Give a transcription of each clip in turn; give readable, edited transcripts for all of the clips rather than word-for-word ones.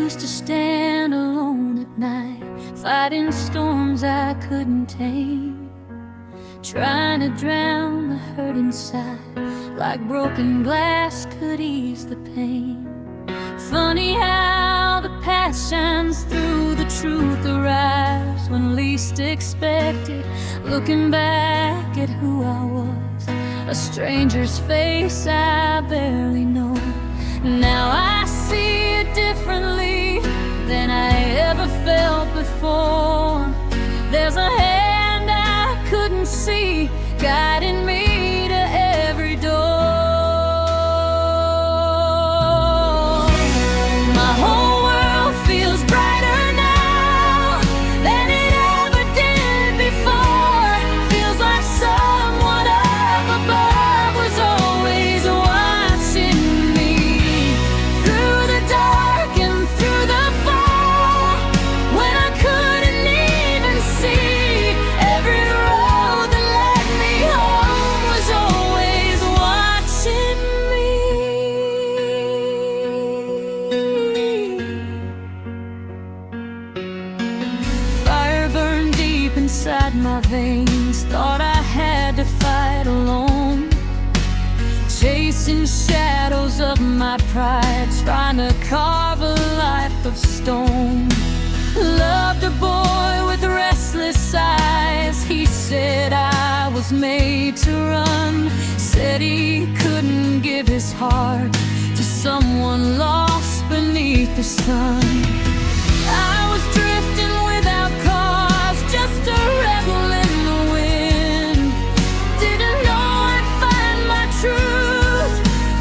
used to stand alone at night, fighting storms I couldn't tame, trying to drown the hurt inside, like broken glass could ease the pain. Funny how the past shines through, the truth arrives when least expected. Looking back at who I was, a stranger's face I barely know. Now I see it differently than I ever felt before. There's a hand I couldn't see guiding me to every door. My whole world feels brighter now than it ever did before. Feels like someone up above was always watching me through the dark and through the fall. When I couldn't even see, every road that led me home was always watching me. Fire burned deep inside my veins, thought I had to fight alone, chasing shadows of my pride, trying to carve a life of stone. Loved a boy with restless eyes, he said I was made to run, said he couldn't give his heart to someone lost beneath the sun. I was drifting without cause, just a rebel in the wind. Didn't know I'd find my truth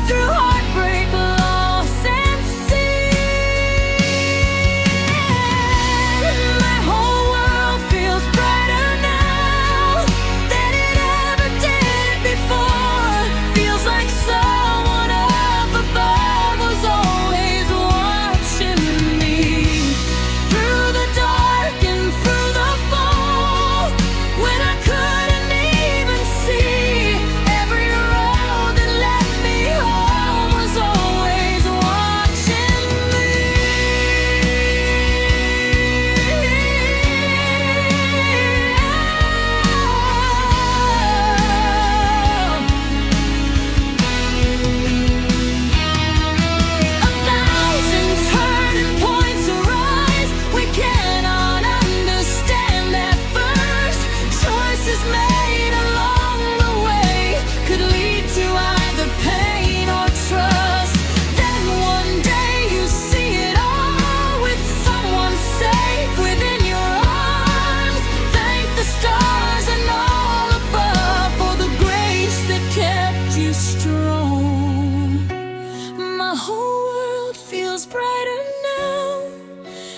through heartbreak, loss, and sin. My whole world feels brighter now than it ever did before. Feels like someone up above was always watching me through the dark and through the fall. When I couldn't even see, every road that led me home was always watching me. A thousand turning points arise, we cannot understand at first. Choices made along the way could lead to either pain or trust. Then one day you see it all with someone safe within your arms. Thank the stars and all above for the grace that kept you strong. My whole world feels brighter now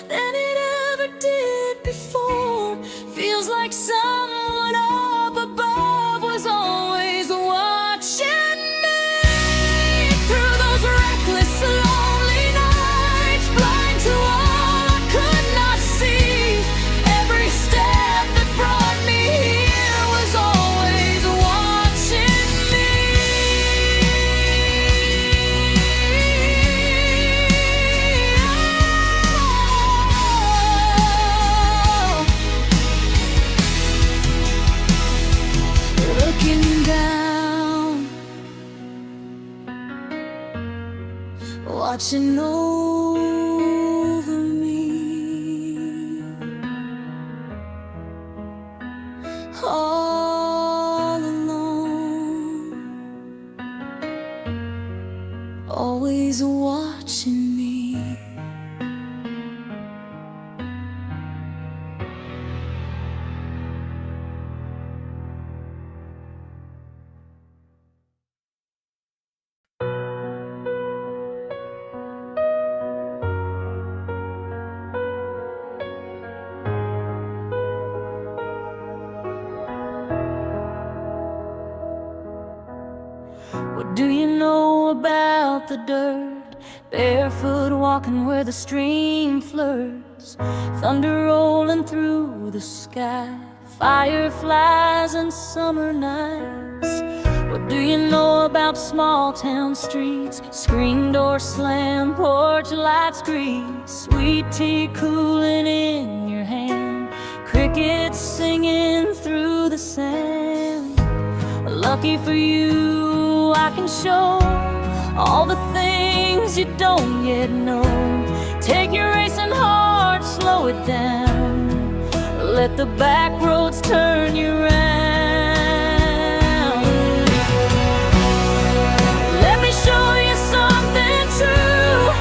than it ever did before. Feels like someone up above was always watching me through those reckless, lonely nights, blind to all I could not see. Every step that brought me here was always watching me. Looking down, watching over me, all alone, always watching me. What do you know about the dirt? Barefoot walking where the stream flirts, thunder rolling through the sky, fireflies and summer nights. What do you know about small town streets? Screen door slam, porch lights grease, sweet tea cooling in your hand, crickets singing through the sand. Lucky for you, I can show all the things you don't yet know. Take your racing heart, slow it down, let the back roads turn you round. Let me show you something true,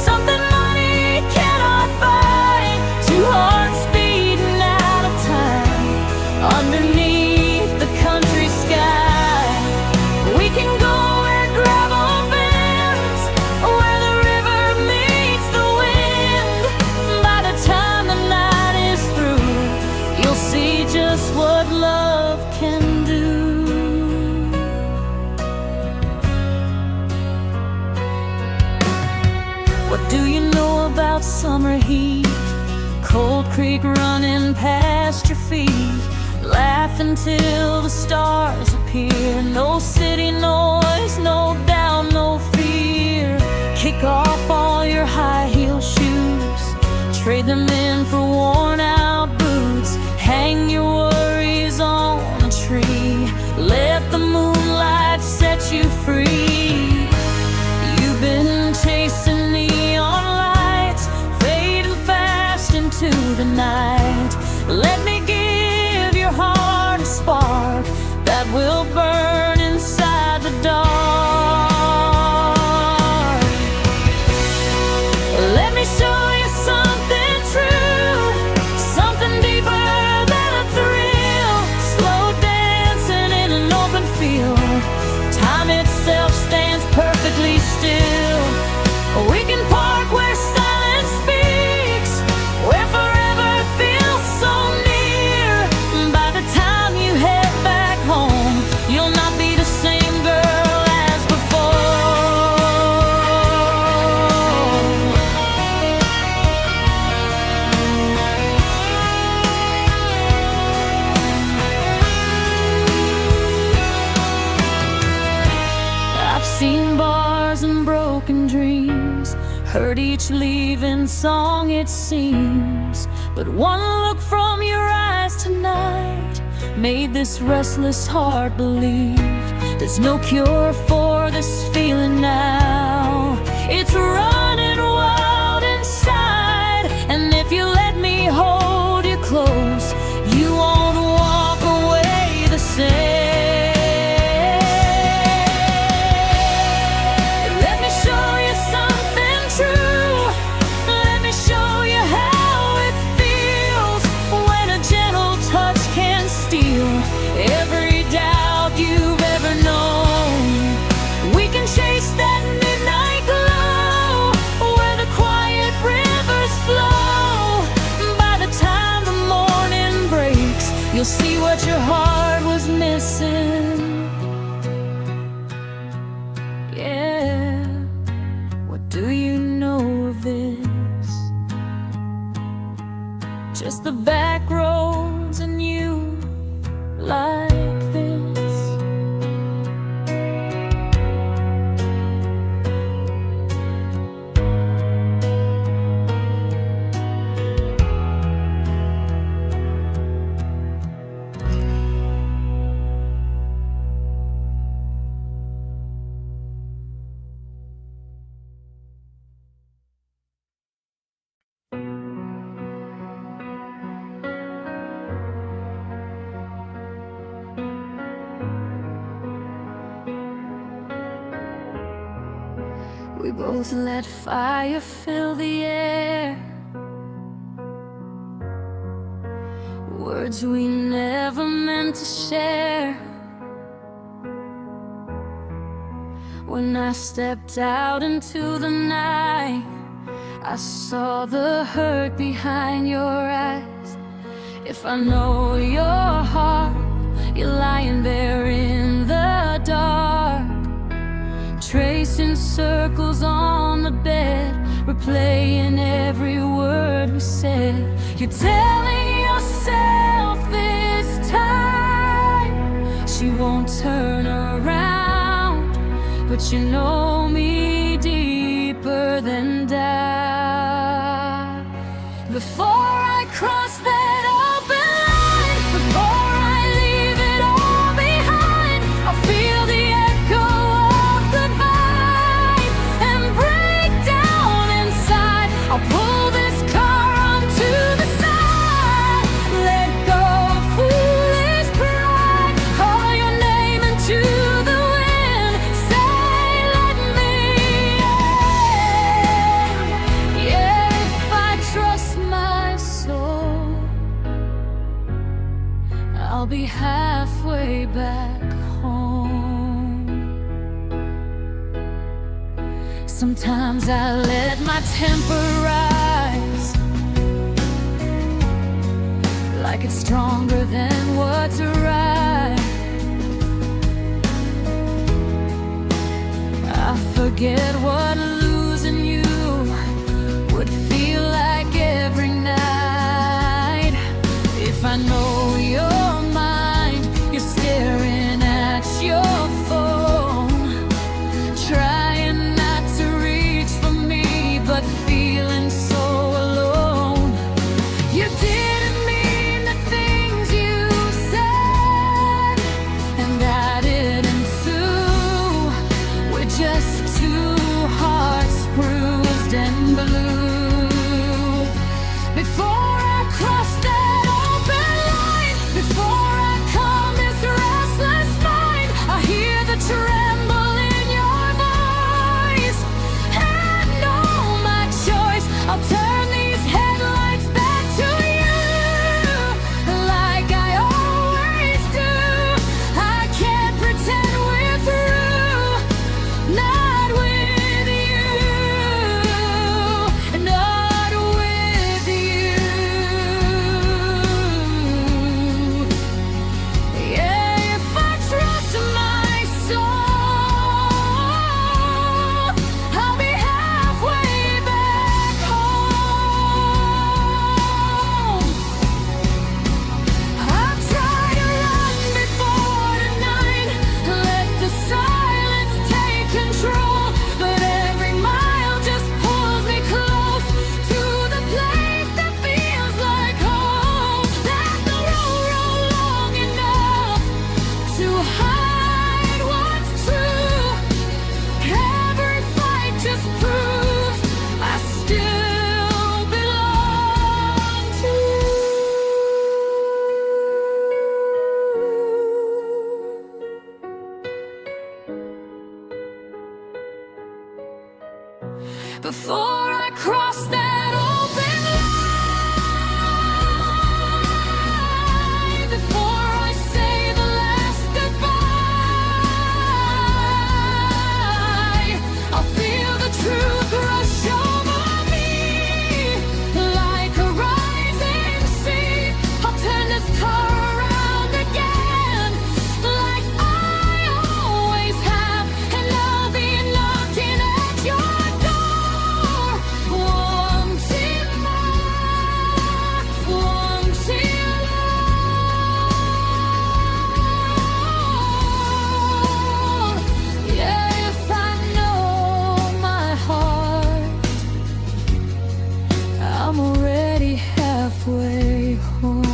something money cannot buy. Two hearts beating out of time underneath the country sky. We can go where gravel bends, where the river meets the wind. By the time the night is through, you'll see just what love can do. What do you know about summer heat? Cold creek running past your feet. Laugh until the stars appear. No city noise, no doubt, no fear. Kick off all your high heel shoes, trade them in for worn out boots. Hang your worries on a tree, let the moonlight set you free. You've been chasing neon lights, fading fast into the night. Let me give your heart a spark that will burn inside the dark. Let me show you something true, something deeper than a thrill. Slow dancing in an open field, time itself stands perfectly still. We can park where silence speaks, where forever feels so near. By the time you head back home, you'll not be the same girl as before. I've seen bars and broken dreams, heard each leaving song it seems. But one look from your eyes tonight made this restless heart believe there's no cure for this feeling now. It's running wild inside, and if you let me hold you close, you won't walk away the same. Let me show you something true, let me show you how it feels when a gentle touch can steal every doubt you've ever known. We can chase that midnight glow where the quiet rivers flow. By the time the morning breaks, you'll see what your heart was missing. Yeah, what do you know of this? Just the back roads and you, like this. We both let fire fill the air, words we never meant to share. When I stepped out into the night, I saw the hurt behind your eyes. If I know your heart, you're lying there in the dark, tracing circles on the bed, replaying every word we said. You're telling yourself this time she won't turn around. But you know me deeper than that. Before I cross that open line, before I leave it all behind, I'll feel the echo of goodbye and break down inside. I'll pull this car onto the side, let go of foolish pride, call your name into the wind, say let me in. Yeah, if I trust my soul, I'll be halfway back home. Sometimes I let my temper rise, like it's stronger than what's right. I forget what losing you would feel like every night. If I know you're mine, you're staring at your phone, trying not to reach for me, but feeling so alone. You didn't mean the things you said, and I didn't too. We're just two hearts bruised and blue. Before I cross that open line, before I calm this restless mind, I hear the tremble in your voice, and know my choice. I'll turn these headlights back to you, like I always do. I can't pretend we're through, not with you, not with you. Yeah, if I trust my soul, I'll be halfway back home. I've tried to run before tonight, let the silence take control, but every mile just pulls me close to the place that feels like home. There's no road long enough to hide what's true. Every fight just proves I still belong to you. Before I cross that open line, before I say the last goodbye, I'll feel the truth rush over me, like a rising sea. I'll turn this car around again, like I always have, and I'll be knocking at your door, wanting more, wanting more. Yeah, if I know my heart, I'm already halfway home.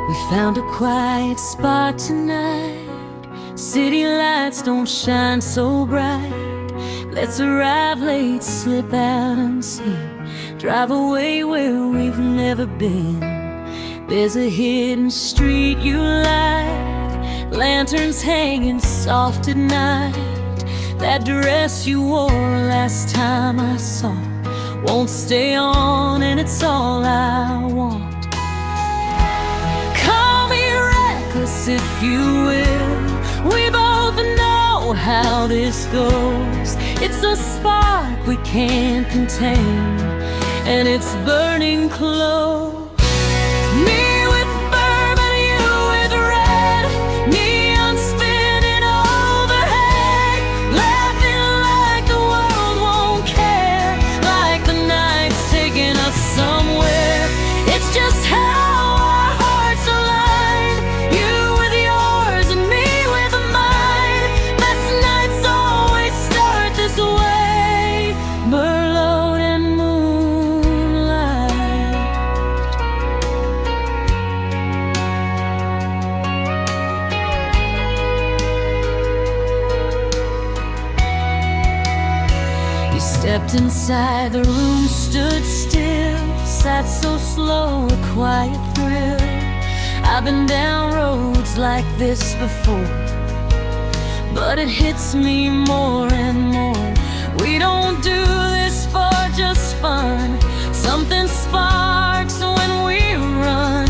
We found a quiet spot tonight. City lights don't shine so bright. Let's arrive late, slip out and see, drive away where we've never been. There's a hidden street you light, lanterns hanging soft at night. That dress you wore last time I saw won't stay on, and it's all I want. Call me reckless if you will, we both know how this goes. It's a spark we can't contain, and it's burning close. Me with bourbon, you with red, neon spinning overhead, laughing like the world won't care, like the night's taking us somewhere. It's just how our hearts align, you with yours and me with mine. Best nights always start this way, Merlot and Moonlight. You stepped inside, the room stood still, sat so slow, a quiet thrill. I've been down roads like this before, but it hits me more and more. We don't do this for just fun. Something sparks when we run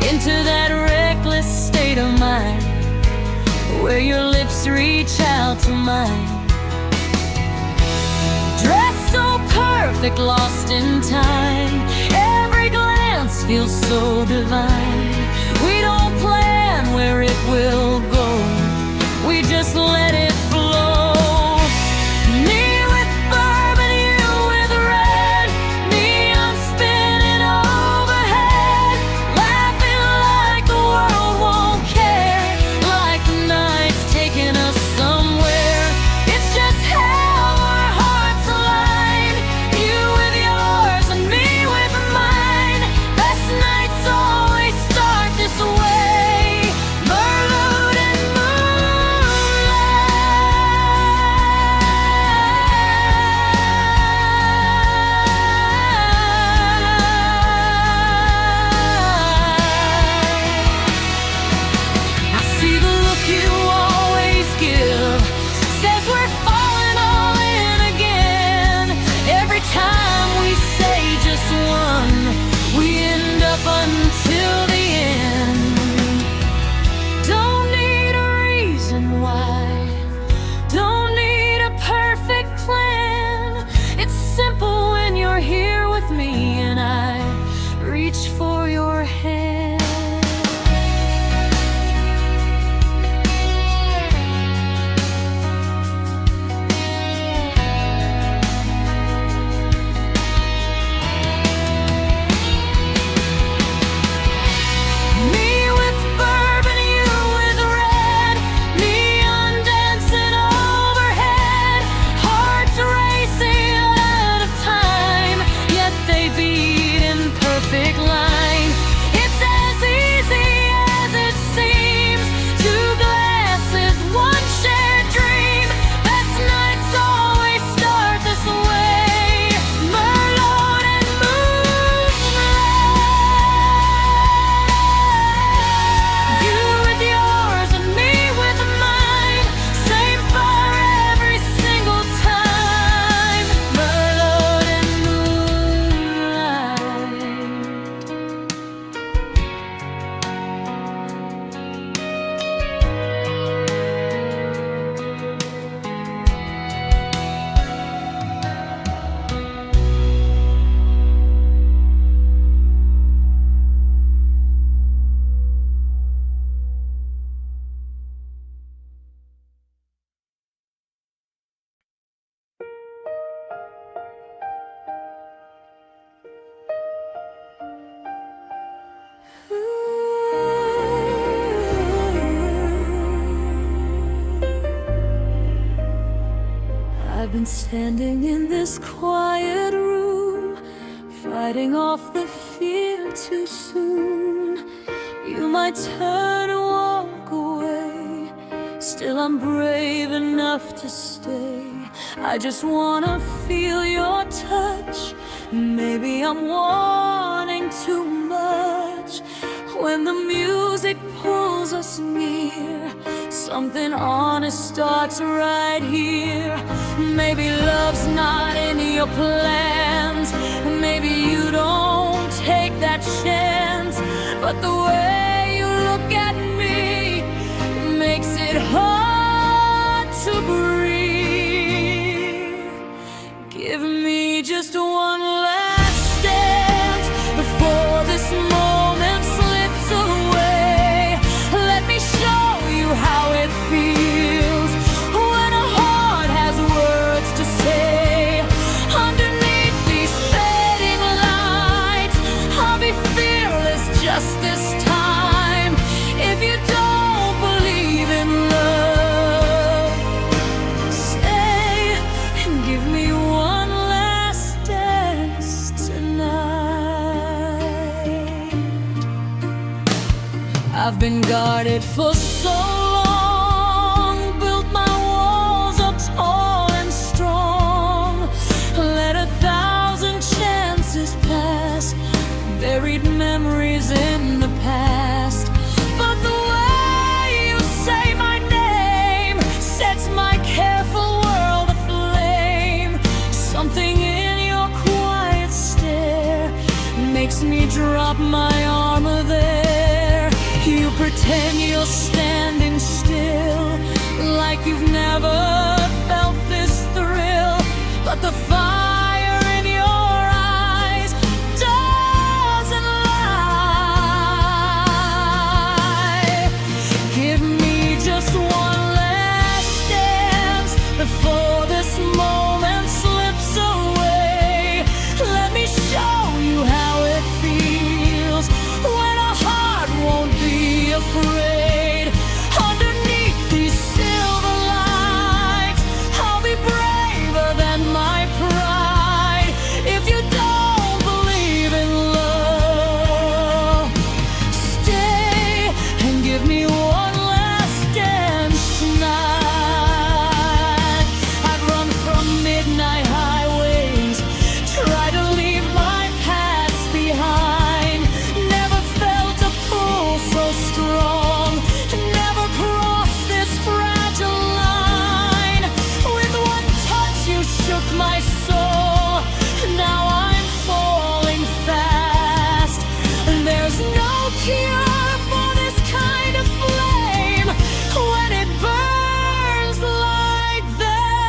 into that reckless state of mind, where your lips reach out to mine. Dressed so perfect, lost in time, every glance feels so divine. We don't plan where it will go, we just let it flow. Me with bourbon, you with red, neon spinning overhead, laughing like the world won't care, like the night's taking us somewhere. It's just how our hearts align, you with yours and me with mine. Best nights always start this way, Merlot and I see the look you always give, says we're falling all in again. Every time we say just one, we end up until the end. Don't need a reason why, don't need a perfect plan. It's simple when you're here with me and I reach for your hand. Me with bourbon, you with red, neon dancing overhead, hearts racing out of time, yet they beat in perfect line. It's as easy as it seems, two glasses, one shared dream. Best nights always start this way, Merlot and Moonlight. You with yours and me with mine, same fire every single time, Merlot and Moonlight. I've been standing in this quiet room, fighting off the fear too soon. You might turn and walk away, Still I'm brave enough to stay. I just wanna feel your touch. Maybe I'm wanting too much. When the music pulls us near, something honest starts right here. Maybe love's not in your plans. Maybe you don't take that chance. But the way you look at me makes it hard to breathe. Give me just one last dance before this moment slips away. Let me show you how it feels when a heart has words to say. Underneath these fading lights, I'll be fearless just this time. If you don't believe in love, stay and give me one last dance tonight. I've been guarded for so long, built my walls up tall and strong, let 1,000 chances pass, buried memories in the past. But the way you say my name sets my careful world aflame. Something in your quiet stare makes me drop my armor there. You pretend you're standing still, like you've never felt this thrill. But the fire in your eyes doesn't lie. Give me just one last dance before this moment slips away. Let me show you how it feels when a heart won't be afraid. Underneath these silver lights, I'll be braver than my pride. If you don't believe in love, stay and give me one last dance tonight. I've run from midnight highways, try to leave my past behind. Never felt a pull so strong, never crossed this fragile line. With one touch you shook my soul, now I'm falling fast. There's no cure for this kind of flame when it burns like that.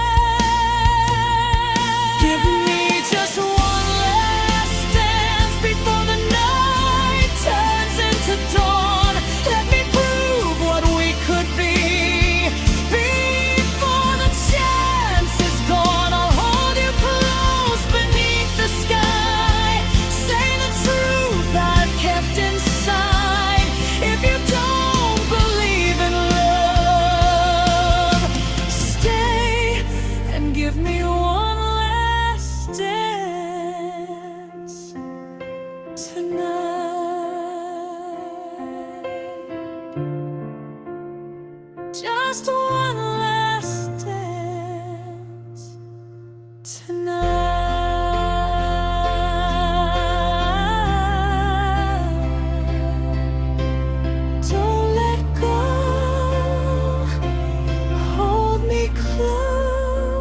Give me just one last dance before the night turns into dawn. Let me prove what we could be before the chance is gone. I'll hold you close beneath the sky, say the truth I've kept inside. If you don't believe in love, stay and give me one last dance tonight. Just one last dance tonight. Don't let go, hold me close,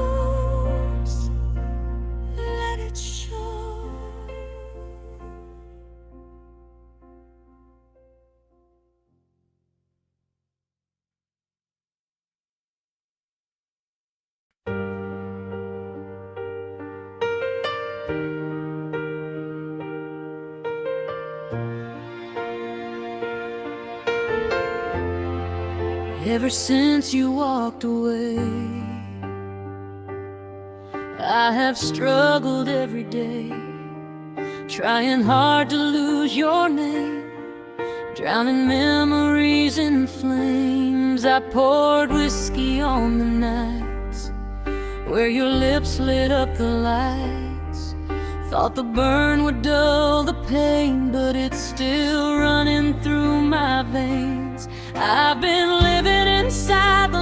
let it show. Ever since you walked away, I have struggled every day, trying hard to lose your name, drowning memories in flames. I poured whiskey on the nights where your lips lit up the lights. Thought the burn would dull the pain, but it's still running through my veins. I've been living inside the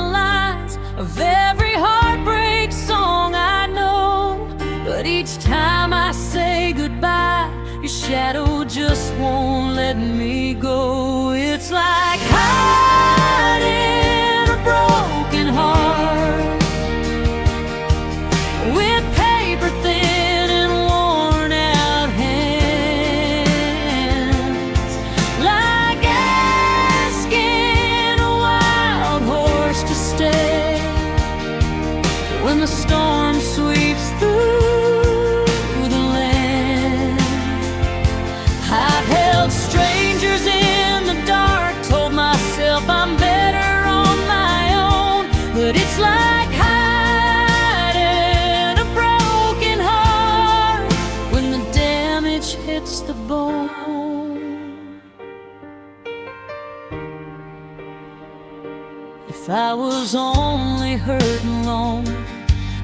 shadow just won't let me go. It's like hiding a broken heart with paper thin and worn out hands, like asking a wild horse to stay when the storm sweeps through the land. I've held strangers in the dark, told myself I'm better on my own, but it's like hiding a broken heart when the damage hits the bone. If I was only hurting alone,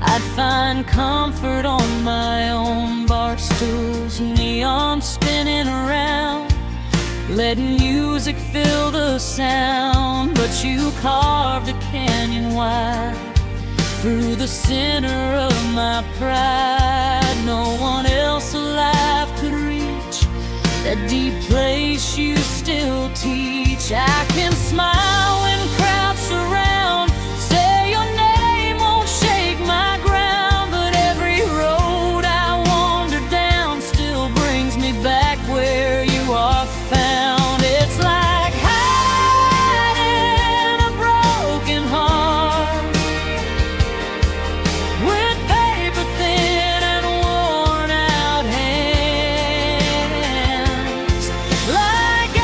I'd find comfort on my own. Bar stools, neon spinning around, letting music fill the sound. But you carved a canyon wide through the center of my pride. No one else alive could reach that deep place you still teach. I can smile when crowds surround, say your name won't shake my ground, but every road I wander down still brings me back where you are found. It's like hiding a broken heart with paper thin and worn out hands, like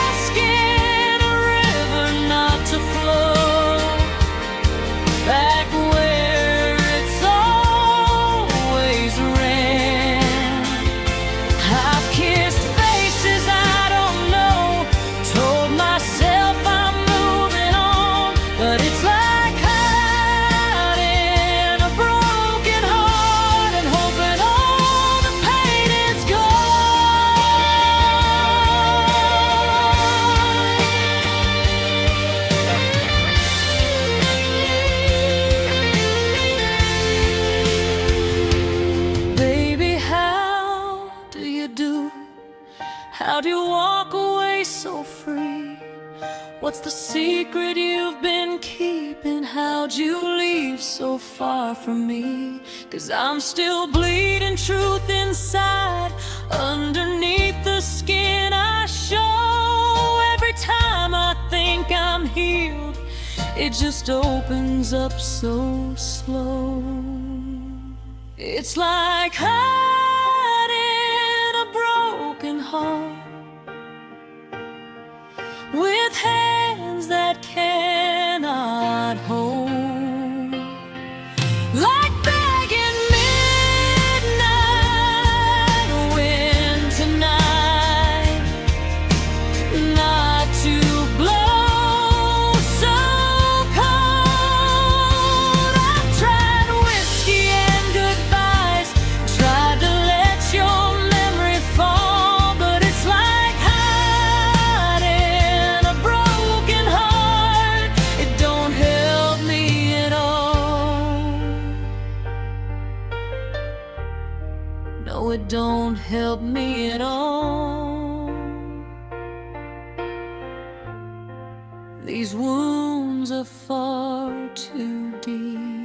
asking a river not to flow back where it's always ran. I've kissed faces I don't know, told myself I'm moving on, but it's like hiding a broken heart and hoping all the pain is gone. Baby, how do you do? How do you walk away so free? What's the secret you've been keeping? How'd you leave so far from me? 'Cause I'm still bleeding truth inside, underneath the skin I show. Every time I think I'm healed, it just opens up so slow. It's like hiding a broken heart with hands that cannot hold, like begging midnight wind tonight not to blow so cold. I've tried whiskey and goodbyes, tried to let your memory fall, but it's like hiding a broken heart. It don't help me at all. No, it don't help me at all. These wounds are far too deep.